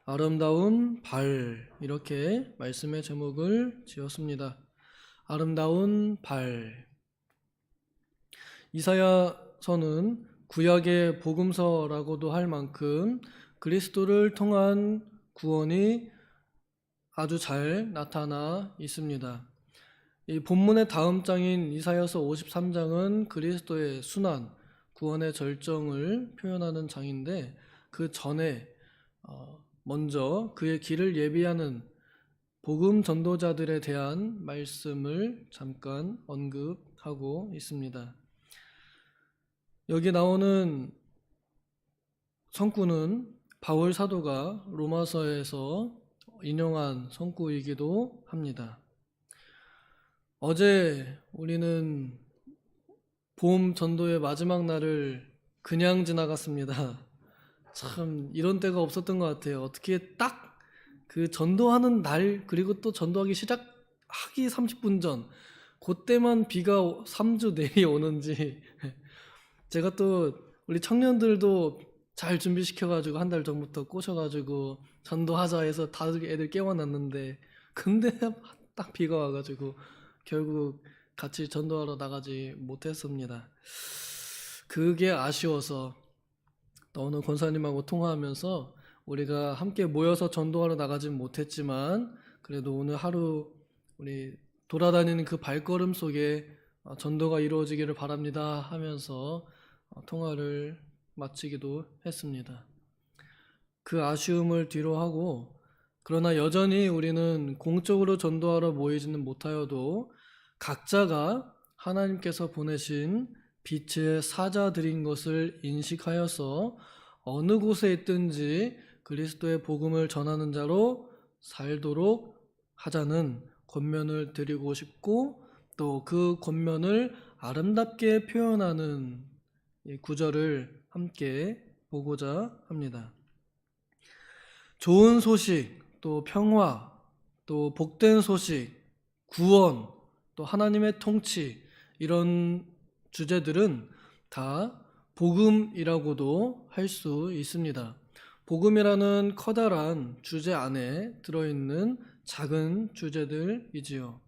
아름다운 발, 이렇게 말씀의 제목을 지었습니다. 아름다운 발. 이사야서는 구약의 복음서라고도 할 만큼 그리스도를 통한 구원이 아주 잘 나타나 있습니다. 이 본문의 다음 장인 이사야서 53장은 그리스도의 순환, 구원의 절정을 표현하는 장인데, 그 전에 먼저 그의 길을 예비하는 복음 전도자들에 대한 말씀을 잠깐 언급하고 있습니다. 여기 나오는 성구는 바울 사도가 로마서에서 인용한 성구이기도 합니다. 어제 우리는 봄 전도의 마지막 날을 그냥 지나갔습니다. 참 이런 때가 없었던 것 같아요. 어떻게 딱 그 전도하는 날, 그리고 또 전도하기 시작하기 30분 전, 그때만 비가 3주 내리 오는지. 제가 또 우리 청년들도 잘 준비시켜가지고 한 달 전부터 꼬셔가지고 전도하자 해서 다들 애들 깨워놨는데, 근데 딱 비가 와가지고 결국 같이 전도하러 나가지 못했습니다. 그게 아쉬워서 또 오늘 권사님하고 통화하면서 우리가 함께 모여서 전도하러 나가진 못했지만, 그래도 오늘 하루 우리 돌아다니는 그 발걸음 속에 전도가 이루어지기를 바랍니다 하면서 통화를 마치기도 했습니다. 그 아쉬움을 뒤로 하고, 그러나 여전히 우리는 공적으로 전도하러 모이지는 못하여도 각자가 하나님께서 보내신 빛의 사자들인 것을 인식하여서 어느 곳에 있든지 그리스도의 복음을 전하는 자로 살도록 하자는 권면을 드리고 싶고, 또 그 권면을 아름답게 표현하는 이 구절을 함께 보고자 합니다. 좋은 소식, 또 평화, 또 복된 소식, 구원, 또 하나님의 통치, 이런 주제들은 다 복음이라고도 할 수 있습니다. 복음이라는 커다란 주제 안에 들어있는 작은 주제들이지요.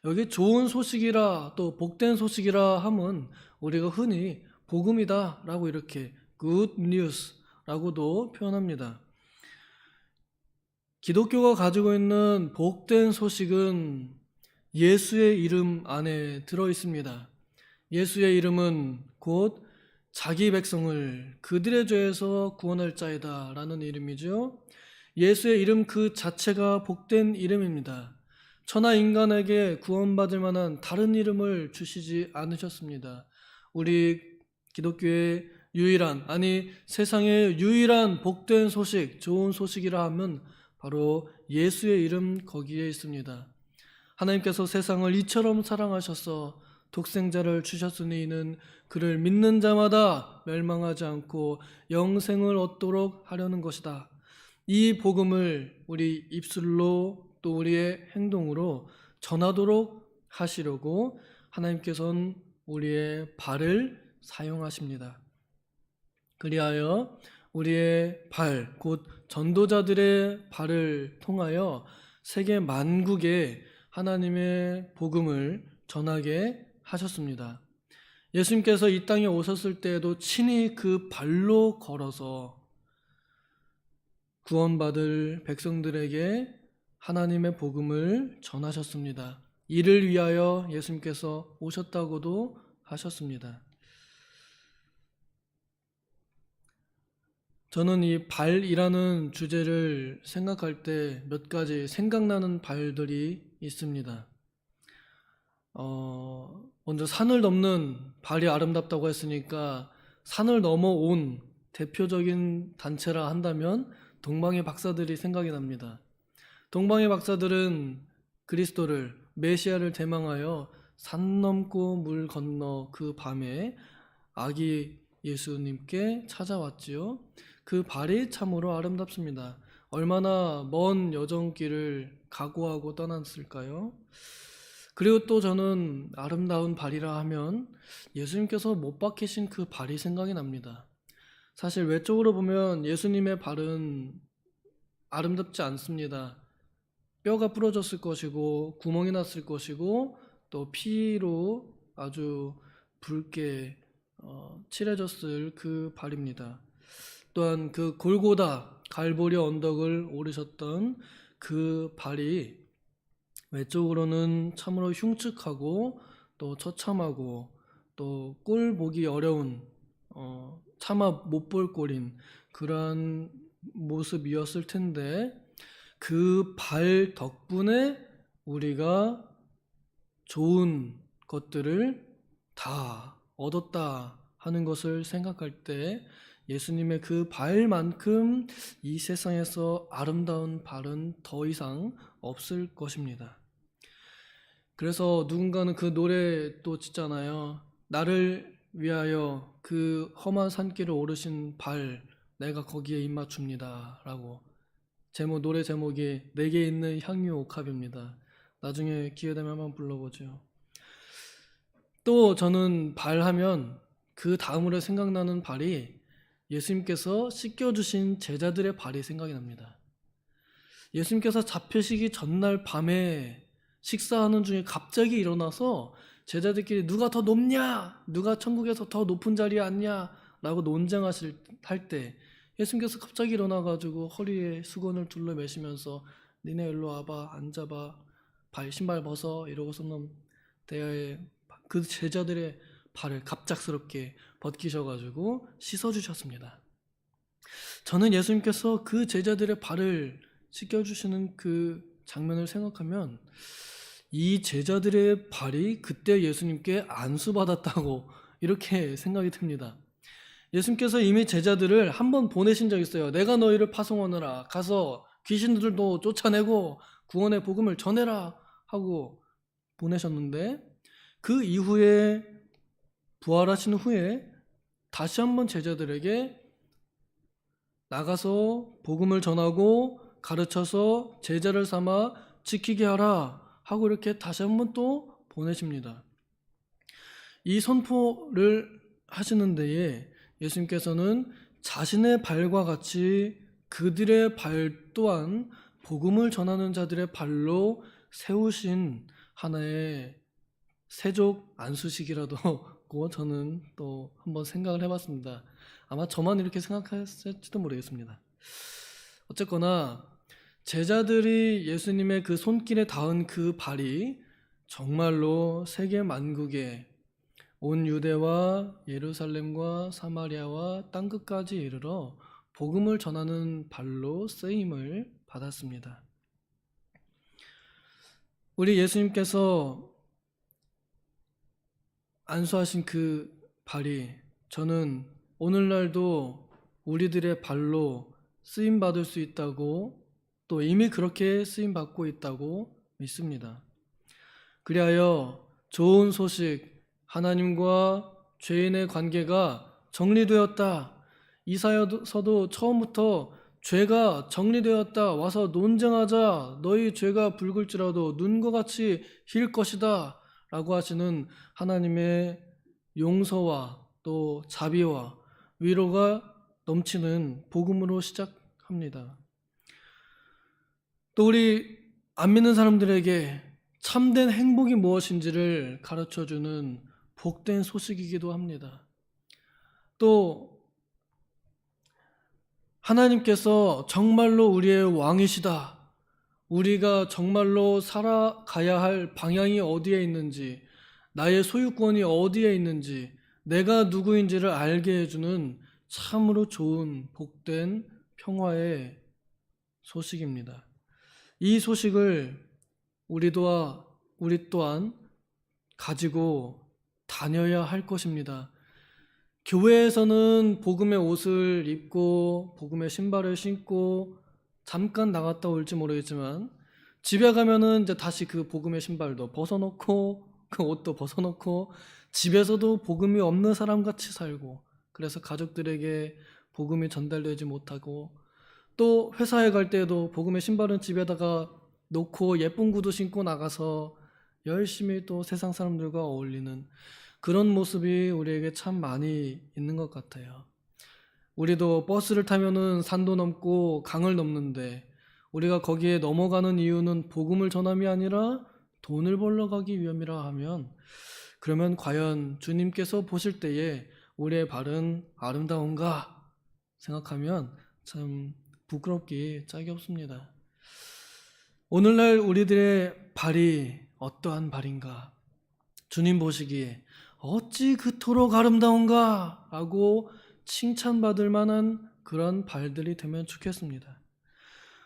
여기 좋은 소식이라 또 복된 소식이라 함은 우리가 흔히 복음이다 라고 이렇게 good news 라고도 표현합니다. 기독교가 가지고 있는 복된 소식은 예수의 이름 안에 들어 있습니다. 예수의 이름은 곧 자기 백성을 그들의 죄에서 구원할 자이다 라는 이름이죠. 예수의 이름 그 자체가 복된 이름입니다. 천하 인간에게 구원받을 만한 다른 이름을 주시지 않으셨습니다. 우리 기독교의 유일한, 아니 세상의 유일한 복된 소식, 좋은 소식이라 하면 바로 예수의 이름 거기에 있습니다. 하나님께서 세상을 이처럼 사랑하셔서 독생자를 주셨으니 이는 그를 믿는 자마다 멸망하지 않고 영생을 얻도록 하려는 것이다. 이 복음을 우리 입술로 또 우리의 행동으로 전하도록 하시려고 하나님께서는 우리의 발을 사용하십니다. 그리하여 우리의 발, 곧 전도자들의 발을 통하여 세계 만국에 하나님의 복음을 전하게 하셨습니다. 예수님께서 이 땅에 오셨을 때에도 친히 그 발로 걸어서 구원받을 백성들에게 하나님의 복음을 전하셨습니다. 이를 위하여 예수님께서 오셨다고도 하셨습니다. 저는 이 발이라는 주제를 생각할 때 몇 가지 생각나는 발들이 있습니다. 먼저 산을 넘는 발이 아름답다고 했으니까 산을 넘어온 대표적인 단체라 한다면 동방의 박사들이 생각이 납니다. 동방의 박사들은 그리스도를, 메시아를 대망하여 산 넘고 물 건너 그 밤에 아기 예수님께 찾아왔지요. 그 발이 참으로 아름답습니다. 얼마나 먼 여정길을 각오하고 떠났을까요? 그리고 또 저는 아름다운 발이라 하면 예수님께서 못 박히신 그 발이 생각이 납니다. 사실 외적으로 보면 예수님의 발은 아름답지 않습니다. 뼈가 부러졌을 것이고 구멍이 났을 것이고 또 피로 아주 붉게 칠해졌을 그 발입니다. 또한 그 골고다 갈보리 언덕을 오르셨던 그 발이 외적으로는 참으로 흉측하고 또 처참하고 또 꼴 보기 어려운 차마 못 볼 꼴인 그러한 모습이었을 텐데 그 발 덕분에 우리가 좋은 것들을 다 얻었다 하는 것을 생각할 때 예수님의 그 발만큼 이 세상에서 아름다운 발은 더 이상 없을 것입니다. 그래서 누군가는 그 노래 또 짓잖아요. 나를 위하여 그 험한 산길을 오르신 발 내가 거기에 입맞춥니다 라고. 노래 제목이 내게 있는 향유 옥합입니다. 나중에 기회되면 한번 불러보죠. 또 저는 발 하면 그 다음으로 생각나는 발이 예수님께서 씻겨주신 제자들의 발이 생각이 납니다. 예수님께서 잡히시기 전날 밤에 식사하는 중에 갑자기 일어나서 제자들끼리 누가 더 높냐? 누가 천국에서 더 높은 자리에 앉냐? 라고 논쟁하실 때 예수님께서 갑자기 일어나가지고 허리에 수건을 둘러 매시면서 니네 일로 와봐, 앉아봐, 신발 벗어 이러고서는 대야에 그 제자들의 발을 갑작스럽게 벗기셔가지고 씻어주셨습니다. 저는 예수님께서 그 제자들의 발을 씻겨주시는 그 장면을 생각하면 이 제자들의 발이 그때 예수님께 안수받았다고 이렇게 생각이 듭니다. 예수님께서 이미 제자들을 한 번 보내신 적이 있어요. 내가 너희를 파송하느라 가서 귀신들도 쫓아내고 구원의 복음을 전해라 하고 보내셨는데 그 이후에 부활하신 후에 다시 한번 제자들에게 나가서 복음을 전하고 가르쳐서 제자를 삼아 지키게 하라 하고 이렇게 다시 한번 또 보내십니다. 이 선포를 하시는 데에 예수님께서는 자신의 발과 같이 그들의 발 또한 복음을 전하는 자들의 발로 세우신 하나의 세족 안수식이라도 저는 또 한번 생각을 해봤습니다. 아마 저만 이렇게 생각했을지도 모르겠습니다. 어쨌거나 제자들이 예수님의 그 손길에 닿은 그 발이 정말로 세계 만국에 온 유대와 예루살렘과 사마리아와 땅끝까지 이르러 복음을 전하는 발로 쓰임을 받았습니다. 우리 예수님께서 안수하신 그 발이 저는 오늘날도 우리들의 발로 쓰임받을 수 있다고 또 이미 그렇게 쓰임받고 있다고 믿습니다. 그리하여 좋은 소식, 하나님과 죄인의 관계가 정리되었다. 이사야서도 처음부터 죄가 정리되었다. 와서 논쟁하자. 너희 죄가 붉을지라도 눈과 같이 힐 것이다. 라고 하시는 하나님의 용서와 또 자비와 위로가 넘치는 복음으로 시작합니다. 또 우리 안 믿는 사람들에게 참된 행복이 무엇인지를 가르쳐주는 복된 소식이기도 합니다. 또 하나님께서 정말로 우리의 왕이시다. 우리가 정말로 살아가야 할 방향이 어디에 있는지, 나의 소유권이 어디에 있는지, 내가 누구인지를 알게 해주는 참으로 좋은 복된 평화의 소식입니다. 이 소식을 우리 또한 가지고 다녀야 할 것입니다. 교회에서는 복음의 옷을 입고 복음의 신발을 신고 잠깐 나갔다 올지 모르겠지만 집에 가면은 이제 다시 그 복음의 신발도 벗어놓고 그 옷도 벗어놓고 집에서도 복음이 없는 사람 같이 살고 그래서 가족들에게 복음이 전달되지 못하고 또 회사에 갈 때에도 복음의 신발은 집에다가 놓고 예쁜 구두 신고 나가서 열심히 또 세상 사람들과 어울리는 그런 모습이 우리에게 참 많이 있는 것 같아요. 우리도 버스를 타면은 산도 넘고 강을 넘는데 우리가 거기에 넘어가는 이유는 복음을 전함이 아니라 돈을 벌러 가기 위함이라 하면, 그러면 과연 주님께서 보실 때에 우리의 발은 아름다운가 생각하면 참 부끄럽기 짝이 없습니다. 오늘날 우리들의 발이 어떠한 발인가? 주님 보시기에 어찌 그토록 아름다운가? 라고 칭찬받을 만한 그런 발들이 되면 좋겠습니다.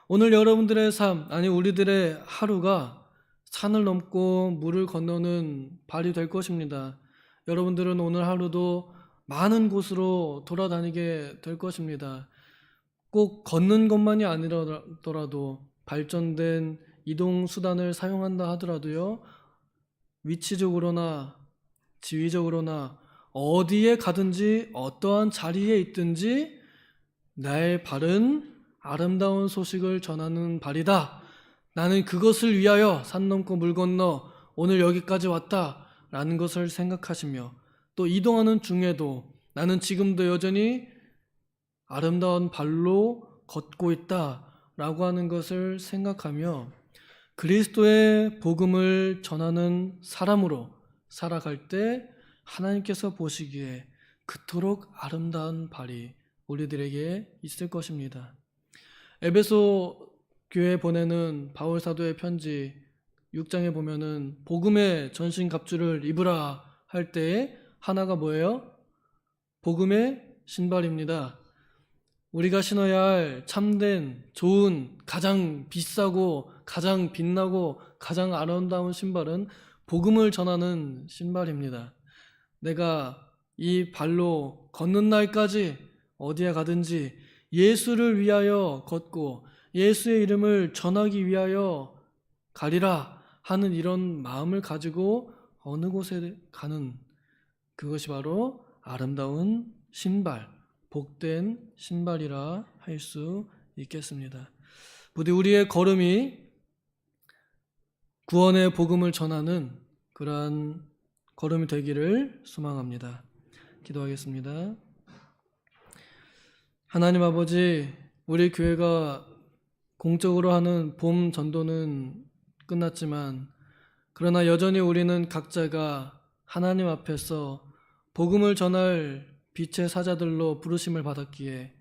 오늘 여러분들의 삶, 아니 우리들의 하루가 산을 넘고 물을 건너는 발이 될 것입니다. 여러분들은 오늘 하루도 많은 곳으로 돌아다니게 될 것입니다. 꼭 걷는 것만이 아니더라도 발전된 이동 수단을 사용한다 하더라도요, 위치적으로나 지위적으로나 어디에 가든지 어떠한 자리에 있든지 나의 발은 아름다운 소식을 전하는 발이다. 나는 그것을 위하여 산 넘고 물 건너 오늘 여기까지 왔다 라는 것을 생각하시며, 또 이동하는 중에도 나는 지금도 여전히 아름다운 발로 걷고 있다 라고 하는 것을 생각하며 그리스도의 복음을 전하는 사람으로 살아갈 때 하나님께서 보시기에 그토록 아름다운 발이 우리들에게 있을 것입니다. 에베소 교회에 보내는 바울 사도의 편지 6장에 보면은 복음의 전신갑주를 입으라 할 때에 하나가 뭐예요? 복음의 신발입니다. 우리가 신어야 할 참된 좋은 가장 비싸고 가장 빛나고 가장 아름다운 신발은 복음을 전하는 신발입니다. 내가 이 발로 걷는 날까지 어디에 가든지 예수를 위하여 걷고 예수의 이름을 전하기 위하여 가리라 하는 이런 마음을 가지고 어느 곳에 가는, 그것이 바로 아름다운 신발, 복된 신발이라 할 수 있겠습니다. 부디 우리의 걸음이 구원의 복음을 전하는 그러한 걸음이 되기를 소망합니다. 기도하겠습니다. 하나님 아버지, 우리 교회가 공적으로 하는 봄 전도는 끝났지만 그러나 여전히 우리는 각자가 하나님 앞에서 복음을 전할 빛의 사자들로 부르심을 받았기에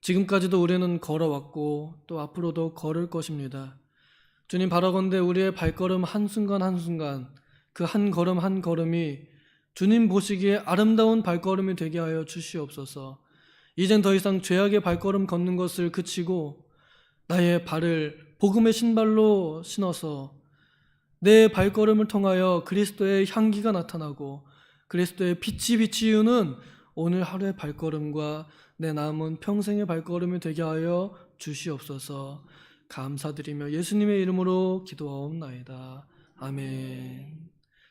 지금까지도 우리는 걸어왔고 또 앞으로도 걸을 것입니다. 주님, 바라건대 우리의 발걸음 한순간 한순간, 그 한 걸음 한 걸음이 주님 보시기에 아름다운 발걸음이 되게 하여 주시옵소서. 이젠 더 이상 죄악의 발걸음 걷는 것을 그치고 나의 발을 복음의 신발로 신어서 내 발걸음을 통하여 그리스도의 향기가 나타나고 그리스도의 빛이 비치우는 오늘 하루의 발걸음과 내 남은 평생의 발걸음이 되게 하여 주시옵소서. 감사드리며 예수님의 이름으로 기도하옵나이다. 아멘.